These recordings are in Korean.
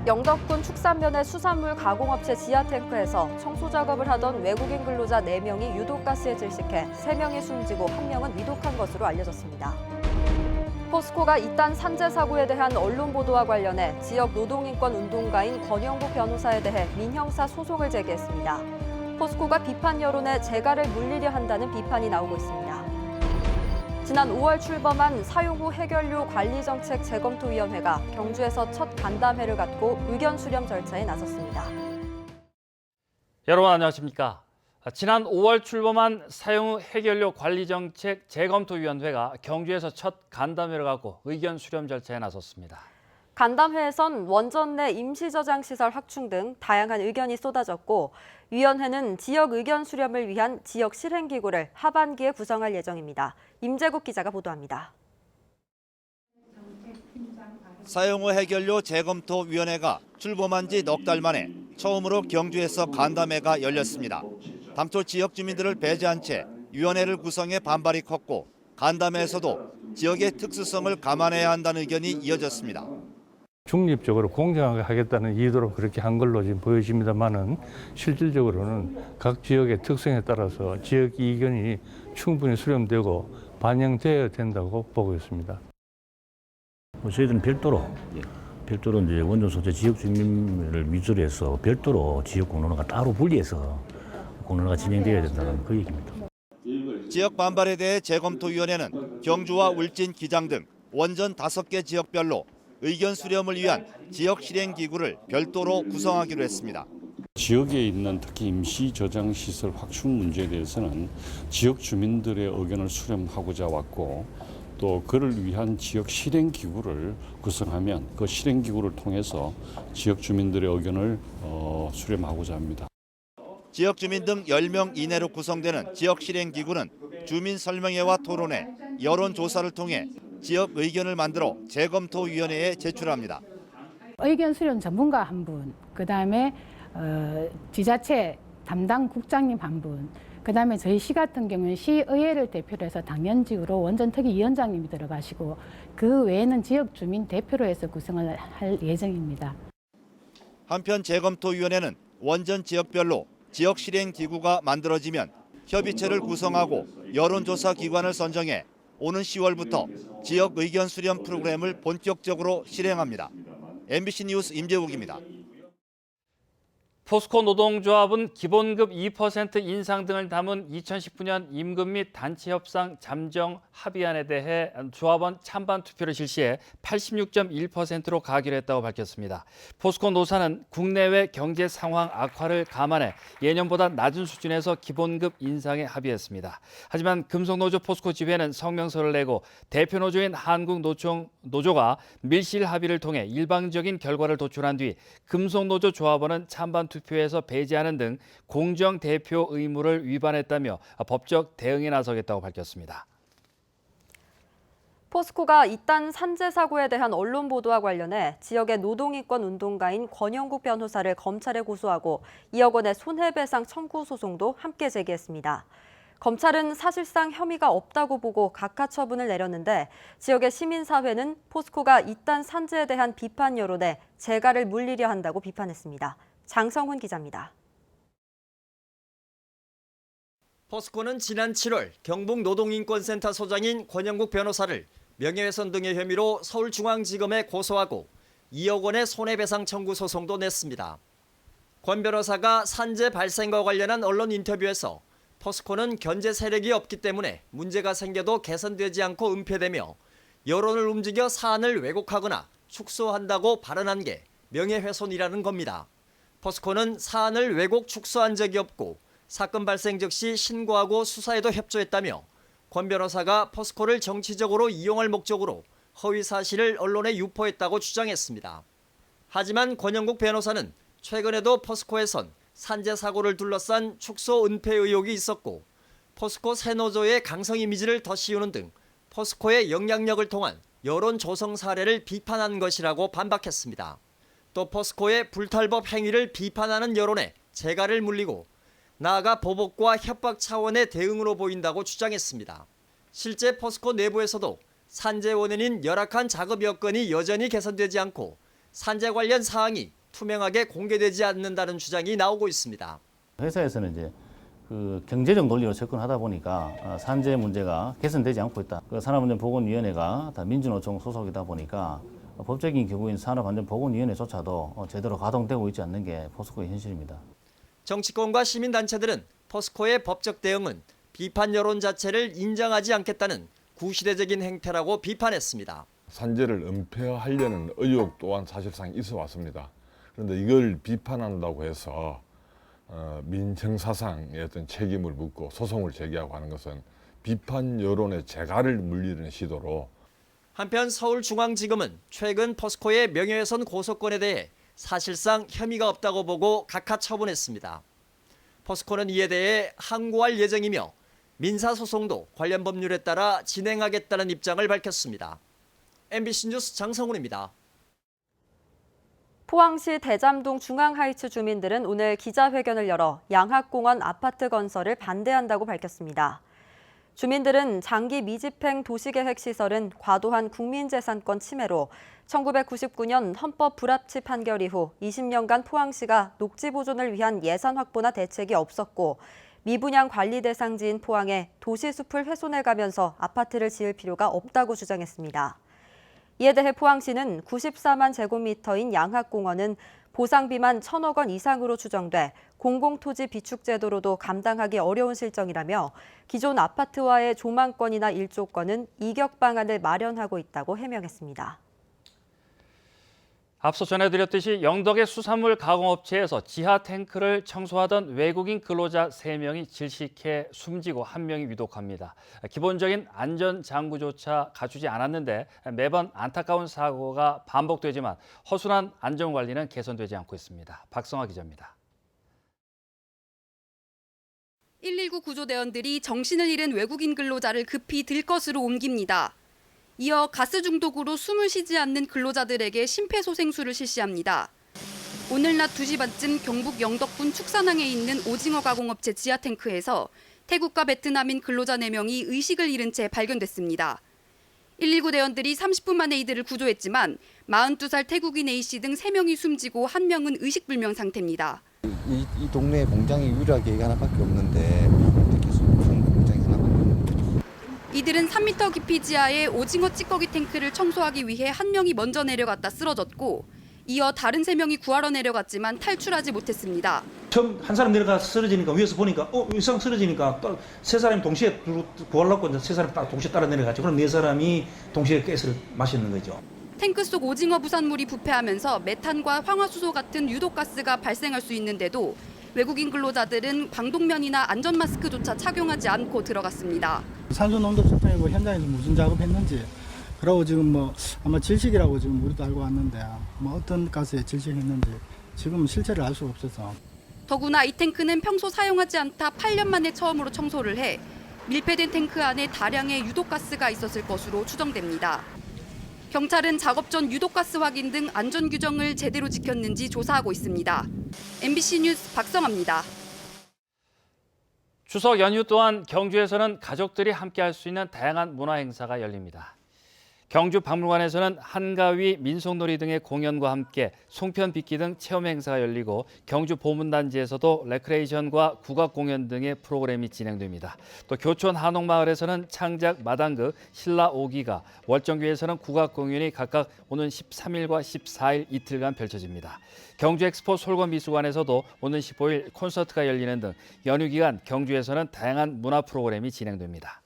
영덕군 축산면의 수산물 가공업체 지하탱크에서 청소 작업을 하던 외국인 근로자 4명이 유독가스에 질식해 3명이 숨지고 1명은 위독한 것으로 알려졌습니다. 포스코가 이딴 산재 사고에 대한 언론 보도와 관련해 지역 노동인권 운동가인 권영국 변호사에 대해 민형사 소송을 제기했습니다. 포스코가 비판 여론에 재갈을 물리려 한다는 비판이 나오고 있습니다. 지난 5월 출범한 사용 후 해결료 관리정책 재검토위원회가 경주에서 첫 간담회를 갖고 의견 수렴 절차에 나섰습니다. 여러분 안녕하십니까? 지난 5월 출범한 사용 후 해결료 관리정책 재검토위원회가 경주에서 첫 간담회를 갖고 의견 수렴 절차에 나섰습니다. 간담회에선 원전 내 임시저장시설 확충 등 다양한 의견이 쏟아졌고 위원회는 지역 의견 수렴을 위한 지역 실행기구를 하반기에 구성할 예정입니다. 임재국 기자가 보도합니다. 사용 후 해결료 재검토위원회가 출범한 지 넉 달 만에 처음으로 경주에서 간담회가 열렸습니다. 당초 지역 주민들을 배제한 채 위원회를 구성해 반발이 컸고 간담회에서도 지역의 특수성을 감안해야 한다는 의견이 이어졌습니다. 중립적으로 공정하게 하겠다는 의도로 그렇게 한 걸로 지금 보여집니다만은 실질적으로는 각 지역의 특성에 따라서 지역 의견이 충분히 수렴되고 반영되어야 된다고 보고 있습니다. 저희들은 별도로 이제 원전 소재 지역 주민을 위주로 해서 별도로 지역 공론화가 따로 분리해서 공론화가 진행되어야 된다는 그 얘기입니다. 지역 반발에 대해 재검토위원회는 경주와 울진, 기장 등 원전 5개 지역별로 의견 수렴을 위한 지역 실행기구를 별도로 구성하기로 했습니다. 지역에 있는 특히 임시 저장 시설 확충 문제에 대해서는 지역 주민들의 의견을 수렴하고자 왔고 또 그를 위한 지역 실행기구를 구성하면 그 실행기구를 통해서 지역 주민들의 의견을 수렴하고자 합니다. 지역 주민 등 10명 이내로 구성되는 지역 실행기구는 주민 설명회와 토론회, 여론조사를 통해 지역 의견을 만들어 재검토위원회에 제출합니다. 의견 수렴 전문가 한 분, 그다음에 지자체 담당 국장님 한 분, 그다음에 저희 시 같은 경우는 시의회를 대표로 해서 당연직으로 원전특위위원장님이 들어가시고 그 외에는 지역 주민 대표로 해서 구성을 할 예정입니다. 한편 재검토위원회는 원전 지역별로 지역 실행기구가 만들어지면 협의체를 구성하고 여론조사 기관을 선정해 오는 10월부터 지역 의견 수렴 프로그램을 본격적으로 실행합니다. MBC 뉴스 임재욱입니다. 포스코 노동조합은 기본급 2% 인상 등을 담은 2019년 임금 및 단체 협상 잠정 합의안에 대해 조합원 찬반 투표를 실시해 86.1%로 가기로 했다고 밝혔습니다. 포스코 노사는 국내외 경제 상황 악화를 감안해 예년보다 낮은 수준에서 기본급 인상에 합의했습니다. 하지만 금속노조 포스코 지회는 성명서를 내고 대표 노조인 한국노조가 밀실 합의를 통해 일방적인 결과를 도출한 뒤 금속노조 조합원은 찬반 투표에서 배제하는 등 공정 대표 의무를 위반했다며 법적 대응에 나서겠다고 밝혔습니다. 포스코가 이딴 산재 사고에 대한 언론 보도와 관련해 지역의 노동인권 운동가인 권영국 변호사를 검찰에 고소하고 2억 원의 손해배상 청구 소송도 함께 제기했습니다. 검찰은 사실상 혐의가 없다고 보고 각하 처분을 내렸는데 지역의 시민사회는 포스코가 이딴 산재에 대한 비판 여론에 재갈을 물리려 한다고 비판했습니다. 장성훈 기자입니다. 포스코는 지난 7월 경북노동인권센터 소장인 권영국 변호사를 명예훼손 등의 혐의로 서울중앙지검에 고소하고 2억 원의 손해배상 청구 소송도 냈습니다. 권 변호사가 산재 발생과 관련한 언론 인터뷰에서 포스코는 견제 세력이 없기 때문에 문제가 생겨도 개선되지 않고 은폐되며 여론을 움직여 사안을 왜곡하거나 축소한다고 발언한 게 명예훼손이라는 겁니다. 포스코는 사안을 왜곡 축소한 적이 없고 사건 발생 즉시 신고하고 수사에도 협조했다며 권 변호사가 포스코를 정치적으로 이용할 목적으로 허위 사실을 언론에 유포했다고 주장했습니다. 하지만 권영국 변호사는 최근에도 포스코에선 산재 사고를 둘러싼 축소 은폐 의혹이 있었고 포스코 새노조의 강성 이미지를 더 씌우는 등 포스코의 영향력을 통한 여론 조성 사례를 비판한 것이라고 반박했습니다. 또 포스코의 불탈법 행위를 비판하는 여론에 재갈을 물리고 나아가 보복과 협박 차원의 대응으로 보인다고 주장했습니다. 실제 포스코 내부에서도 산재 원인인 열악한 작업 여건이 여전히 개선되지 않고 산재 관련 사항이 투명하게 공개되지 않는다는 주장이 나오고 있습니다. 회사에서는 이제 그 경제적 논리로 접근하다 보니까 산재 문제가 개선되지 않고 있다. 그 산업안전보건위원회가 다 민주노총 소속이다 보니까 법적인 기구인 산업안전보건위원회조차도 제대로 가동되고 있지 않는 게 포스코의 현실입니다. 정치권과 시민단체들은 포스코의 법적 대응은 비판 여론 자체를 인정하지 않겠다는 구시대적인 행태라고 비판했습니다. 산재를 은폐하려는 의혹 또한 사실상 있어 왔습니다. 그런데 이걸 비판한다고 해서 민형사상의 어떤 책임을 묻고 소송을 제기하고 하는 것은 비판 여론의 재갈을 물리는 시도로. 한편 서울중앙지검은 최근 포스코의 명예훼손 고소건에 대해 사실상 혐의가 없다고 보고 각하 처분했습니다. 포스코는 이에 대해 항고할 예정이며 민사소송도 관련 법률에 따라 진행하겠다는 입장을 밝혔습니다. MBC 뉴스 장성훈입니다. 포항시 대잠동 중앙하이츠 주민들은 오늘 기자회견을 열어 양학공원 아파트 건설을 반대한다고 밝혔습니다. 주민들은 장기 미집행 도시계획 시설은 과도한 국민재산권 침해로 1999년 헌법 불합치 판결 이후 20년간 포항시가 녹지 보존을 위한 예산 확보나 대책이 없었고 미분양 관리 대상지인 포항에 도시숲을 훼손해가면서 아파트를 지을 필요가 없다고 주장했습니다. 이에 대해 포항시는 94만 제곱미터인 양학공원은 보상비만 1,000억 원 이상으로 추정돼 공공토지 비축 제도로도 감당하기 어려운 실정이라며 기존 아파트와의 조망권이나 일조권은 이격 방안을 마련하고 있다고 해명했습니다. 앞서 전해드렸듯이 영덕의 수산물 가공업체에서 지하 탱크를 청소하던 외국인 근로자 3명이 질식해 숨지고 1명이 위독합니다. 기본적인 안전장구조차 갖추지 않았는데 매번 안타까운 사고가 반복되지만 허술한 안전관리는 개선되지 않고 있습니다. 박성화 기자입니다. 119 구조대원들이 정신을 잃은 외국인 근로자를 급히 들것으로 옮깁니다. 이어 가스 중독으로 숨을 쉬지 않는 근로자들에게 심폐소생술을 실시합니다. 오늘 낮 2시 반쯤 경북 영덕군 축산항에 있는 오징어 가공업체 지하탱크에서 태국과 베트남인 근로자 4명이 의식을 잃은 채 발견됐습니다. 119 대원들이 30분 만에 이들을 구조했지만 42살 태국인 A씨 등 3명이 숨지고 1명은 의식불명 상태입니다. 이 동네에 공장이 유일하게 하나밖에 없는데 어떻게 무슨 공장이 하나밖에 없는 거죠? 이들은 3m 깊이 지하의 오징어 찌꺼기 탱크를 청소하기 위해 1명이 먼저 내려갔다 쓰러졌고 이어 다른 3명이 구하러 내려갔지만 탈출하지 못했습니다. 처음 한 사람 내려가 쓰러지니까 위에서 보니까 이상 쓰러지니까 또 3사람이 동시에 구하려고 3사람이 딱 동시에 따라 내려갔죠. 그럼 4사람이 동시에 가스를 마시는 거죠. 탱크 속 오징어 부산물이 부패하면서 메탄과 황화수소 같은 유독가스가 발생할 수 있는데도 외국인 근로자들은 방독면이나 안전마스크조차 착용하지 않고 들어갔습니다. 산소 농도 측정이고 현장에서 무슨 작업했는지 그러고 지금 아마 질식이라고 지금 우리도 알고 왔는데 어떤 가스에 질식했는지 지금 실체를 알 수가 없어서. 더구나 이 탱크는 평소 사용하지 않다 8년 만에 처음으로 청소를 해 밀폐된 탱크 안에 다량의 유독가스가 있었을 것으로 추정됩니다. 경찰은 작업 전 유독가스 확인 등 안전 규정을 제대로 지켰는지 조사하고 있습니다. MBC 뉴스 박성아입니다. 추석 연휴 동안 경주에서는 가족들이 함께할 수 있는 다양한 문화 행사가 열립니다. 경주 박물관에서는 한가위, 민속놀이 등의 공연과 함께 송편 빚기 등 체험 행사가 열리고 경주 보문단지에서도 레크레이션과 국악 공연 등의 프로그램이 진행됩니다. 또 교촌 한옥마을에서는 창작 마당극 신라 오기가, 월정교에서는 국악 공연이 각각 오는 13일과 14일 이틀간 펼쳐집니다. 경주 엑스포 솔건미술관에서도 오는 15일 콘서트가 열리는 등 연휴 기간 경주에서는 다양한 문화 프로그램이 진행됩니다.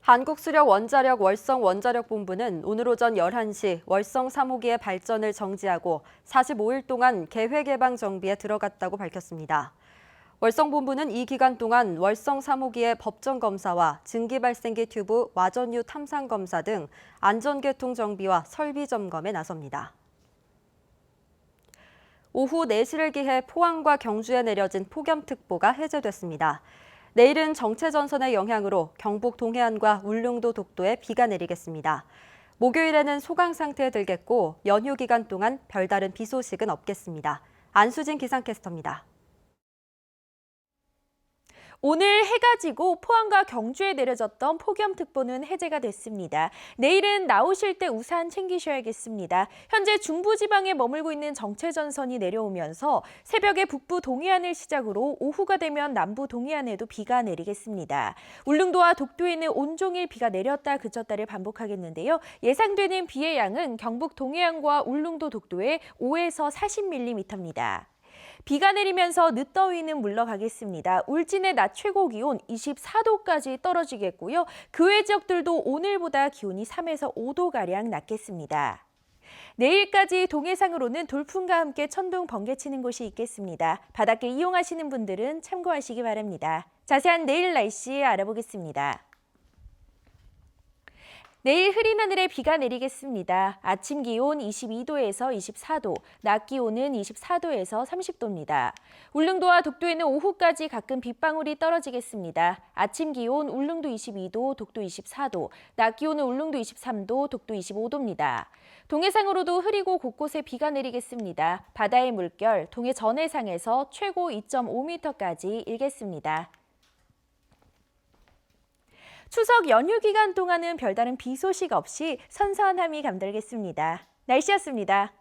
한국수력원자력 월성원자력본부는 오늘 오전 11시 월성 3호기의 발전을 정지하고 45일 동안 계획 예방 정비에 들어갔다고 밝혔습니다. 월성본부는 이 기간 동안 월성 3호기의 법정 검사와 증기 발생기 튜브 와전유 탐상 검사 등 안전계통 정비와 설비 점검에 나섭니다. 오후 4시를 기해 포항과 경주에 내려진 폭염특보가 해제됐습니다. 내일은 정체전선의 영향으로 경북 동해안과 울릉도 독도에 비가 내리겠습니다. 목요일에는 소강 상태에 들겠고 연휴 기간 동안 별다른 비 소식은 없겠습니다. 안수진 기상캐스터입니다. 오늘 해가 지고 포항과 경주에 내려졌던 폭염특보는 해제가 됐습니다. 내일은 나오실 때 우산 챙기셔야겠습니다. 현재 중부지방에 머물고 있는 정체전선이 내려오면서 새벽에 북부 동해안을 시작으로 오후가 되면 남부 동해안에도 비가 내리겠습니다. 울릉도와 독도에는 온종일 비가 내렸다 그쳤다를 반복하겠는데요. 예상되는 비의 양은 경북 동해안과 울릉도 독도에 5에서 40mm입니다. 비가 내리면서 늦더위는 물러가겠습니다. 울진의 낮 최고 기온 24도까지 떨어지겠고요. 그 외 지역들도 오늘보다 기온이 3에서 5도가량 낮겠습니다. 내일까지 동해상으로는 돌풍과 함께 천둥, 번개 치는 곳이 있겠습니다. 바닷길 이용하시는 분들은 참고하시기 바랍니다. 자세한 내일 날씨 알아보겠습니다. 내일 흐린 하늘에 비가 내리겠습니다. 아침 기온 22도에서 24도, 낮 기온은 24도에서 30도입니다. 울릉도와 독도에는 오후까지 가끔 빗방울이 떨어지겠습니다. 아침 기온 울릉도 22도, 독도 24도, 낮 기온은 울릉도 23도, 독도 25도입니다. 동해상으로도 흐리고 곳곳에 비가 내리겠습니다. 바다의 물결, 동해 전해상에서 최고 2.5m까지 일겠습니다. 추석 연휴 기간 동안은 별다른 비 소식 없이 선선함이 감돌겠습니다. 날씨였습니다.